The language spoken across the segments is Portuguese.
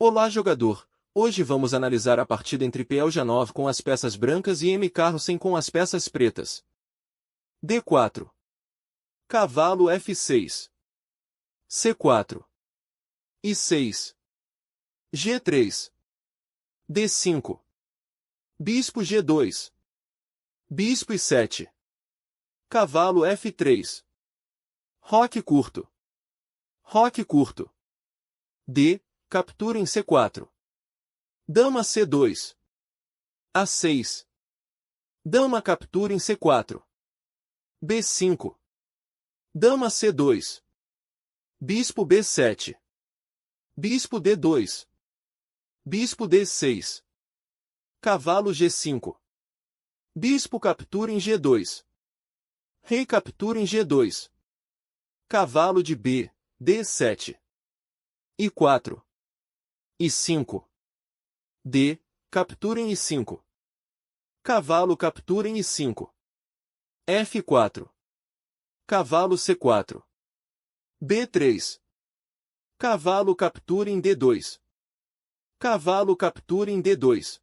Olá, jogador! Hoje vamos analisar a partida entre peão G9 com as peças brancas e M carro-sem com as peças pretas. D4. Cavalo F6. C4. I6. G3. D5. Bispo G2. Bispo I7. Cavalo F3. Roque curto. Roque curto. D. Captura em C4. Dama C2. A6. Dama captura em C4. B5. Dama C2. Bispo B7. Bispo D2. Bispo D6. Cavalo G5. Bispo captura em G2. Rei captura em G2. Cavalo de B, D7. I4. I5. D. Captura em I5. Cavalo captura em I5. F4. Cavalo C4. B3. Cavalo captura em D2. Cavalo captura em D2.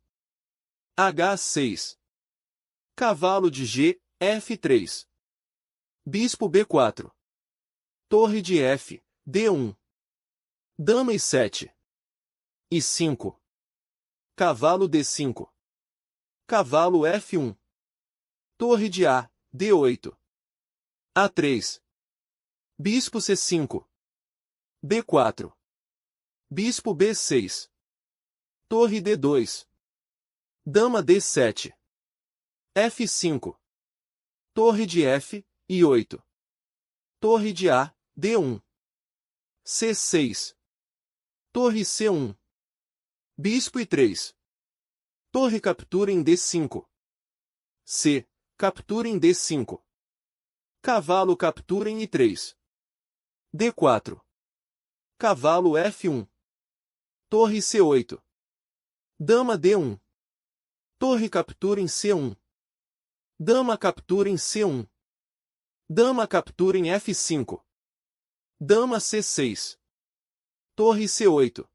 H6. Cavalo de G, F3. Bispo B4. Torre de F, D1. Dama I7. I5. Cavalo D5. Cavalo F1. Torre de A, D8. A3. Bispo C5. B4. Bispo B6. Torre D2. Dama D7. F5. Torre de F, I8. Torre de A, D1. C6. Torre C1. Bispo I3. Torre captura em D5. C. Captura em D5. Cavalo captura em I3. D4. Cavalo F1. Torre C8. Dama D1. Torre captura em C1. Dama captura em C1. Dama captura em F5. Dama C6. Torre C8.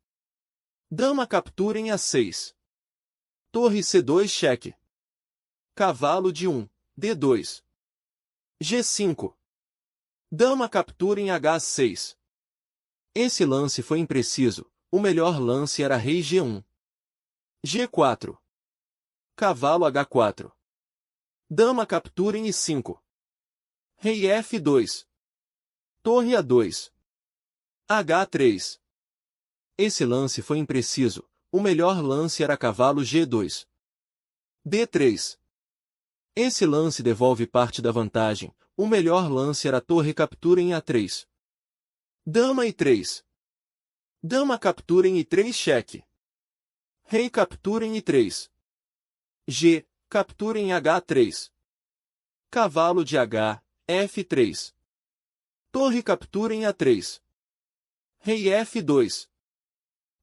Dama captura em A6. Torre C2 cheque. Cavalo de 1, D2. G5. Dama captura em H6. Esse lance foi impreciso, o melhor lance era rei G1. G4. Cavalo H4. Dama captura em I5. Rei F2. Torre A2. H3. Esse lance foi impreciso, o melhor lance era cavalo G2. D3. Esse lance devolve parte da vantagem, o melhor lance era torre captura em A3. Dama I3. Dama captura em I3 cheque. Rei captura em I3. G. Captura em H3. Cavalo de H, F3. Torre captura em A3. Rei F2.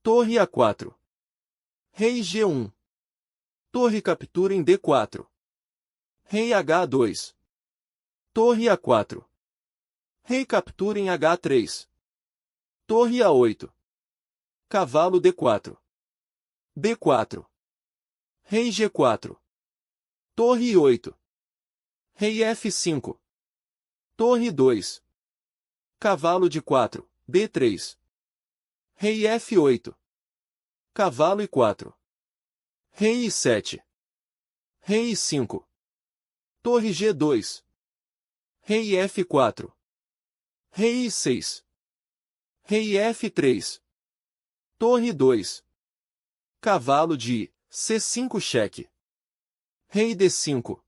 Torre A4. Rei G1. Torre captura em D4. Rei H2. Torre A4. Rei captura em H3. Torre A8. Cavalo D4. B4. Rei G4. Torre 8. Rei F5. Torre 2. Cavalo de 4, B3. Rei F8. Cavalo I4. Rei I7. Rei I5. Torre G2. Rei F4. Rei I6. Rei F3. Torre 2. Cavalo de C5 cheque. Rei D5.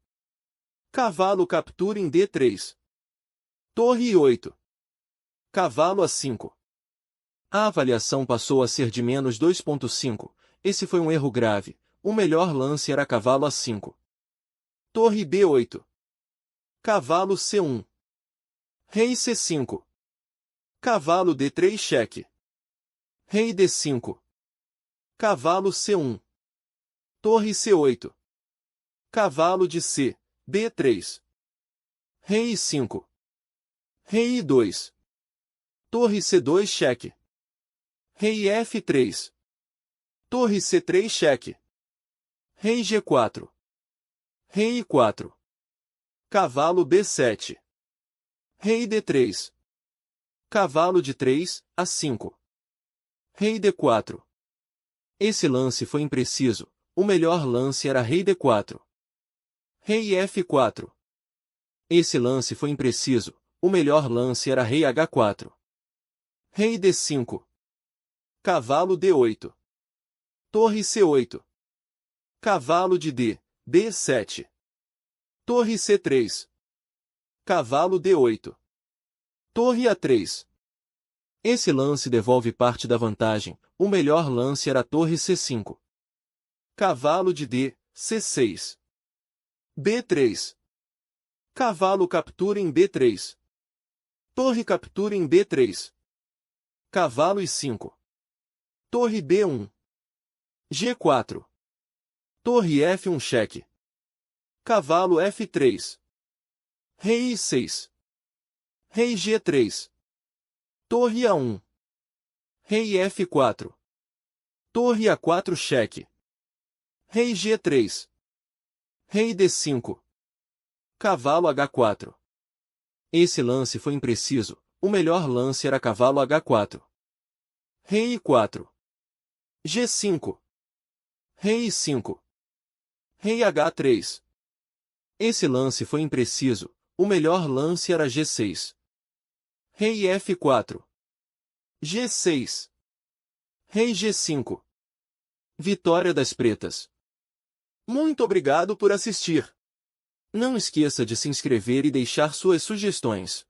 Cavalo captura em D3. Torre 8. Cavalo A5. A avaliação passou a ser de menos 2,5. Esse foi um erro grave. O melhor lance era cavalo A5. Torre B8. Cavalo C1. Rei C5. Cavalo D3 cheque. Rei D5. Cavalo C1. Torre C8. Cavalo de C, B3. Rei I5. Rei I2. Torre C2 cheque. Rei F3. Torre C3 cheque. Rei G4. Rei I4. Cavalo B7. Rei D3. Cavalo de 3, A5. Rei D4. Esse lance foi impreciso, o melhor lance era Rei D4. Rei F4. Esse lance foi impreciso, o melhor lance era Rei H4. Rei D5. Cavalo D8. Torre C8. Cavalo de D, D7. Torre C3. Cavalo D8. Torre A3. Esse lance devolve parte da vantagem, o melhor lance era a torre C5. Cavalo de D, C6. B3. Cavalo captura em B3. Torre captura em B3. Cavalo I5. Torre B1. G4. Torre F1 cheque. Cavalo F3. Rei I6. Rei G3. Torre A1. Rei F4. Torre A4 cheque. Rei G3. Rei D5. Cavalo H4. Esse lance foi impreciso, o melhor lance era cavalo H4. Rei I4. G5. Rei I5. Rei H3. Esse lance foi impreciso, o melhor lance era G6. Rei F4. G6. Rei G5. Vitória das pretas. Muito obrigado por assistir. Não esqueça de se inscrever e deixar suas sugestões.